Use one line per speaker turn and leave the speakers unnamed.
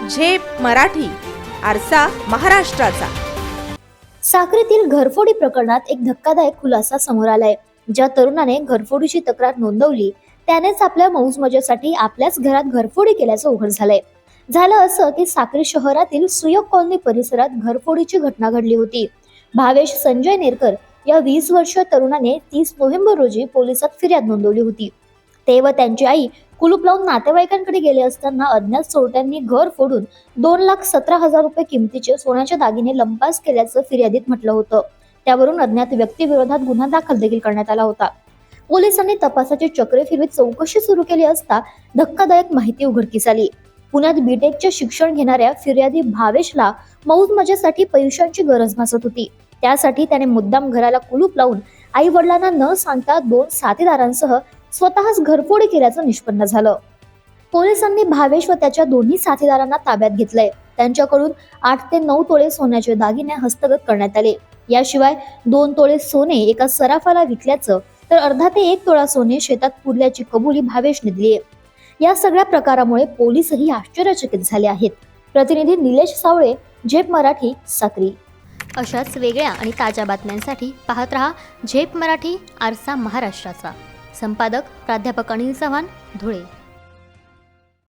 झेप मराठी, आरसा महाराष्ट्राचा.
साक्रीतील घरफोडी प्रकरणात एक धक्कादायक खुलासा समोर आलाय. ज्या तरुणाने घरफोडीची तक्रार नोंदवली त्यानेच आपल्या मौजमजेसाठी आपल्याच घरात घरफोडी केल्याचं उघड झालंय. झालं असं की साक्री शहरातील सुयोग कॉलनी परिसरात घरफोडीची घटना घडली होती. भावेश संजय नेरकर या 20 वर्षीय तरुणाने 30 नोव्हेंबर रोजी पोलिसात फिर्याद नोंदवली होती. ते व त्यांची आई कुलूप लावून नातेवाईकांकडे गेले असताना अज्ञात चोरट्यांनी घर फोडून 2,17,000 रुपये किमतीचे सोन्याचे दागिने लंपास केल्याचं फिर्यादीत म्हटलं होतं. त्यावरून अज्ञात व्यक्तीविरोधात गुन्हा दाखल देखील करण्यात आला होता. पोलिसांनी तपासाची चक्रे फिरवीत चौकशी सुरू केली असता धक्कादायक माहिती उघडकीस आली. पुण्यात बीटेकचे शिक्षण घेणाऱ्या फिर्यादी भावेशला मौज मजेसाठी पैशांची गरज भासत होती. त्यासाठी त्याने मुद्दाम घराला कुलूप लावून आई वडिलांना न सांगता 2 साथीदारांसह स्वतःच घरफोडी केल्याचं निष्पन्न झालं. पोलिसांनी भावेश व त्याच्या दोन्ही साथीदारांना ताब्यात घेतलंय. त्यांच्याकडून 8 ते 9 तोळे सोन्याचे दागिने हस्तगत करण्यात आले. याशिवाय 2 तोळे सोने एका सराफाला विकल्याचं तर अर्धा ते 1 तोळा सोने शेतात पुरल्याची कबुली भावेशने दिली आहे. या सगळ्या प्रकारामुळे पोलीसही आश्चर्यचकित झाले आहेत. प्रतिनिधी निलेश सावळे, झेप मराठी, साक्री.
अशाच वेगळ्या आणि ताज्या बातम्यांसाठी पाहत रहा झेप मराठी, आरसा महाराष्ट्राचा. संपादक प्राध्यापक अनिल चव्हाण, धुळे.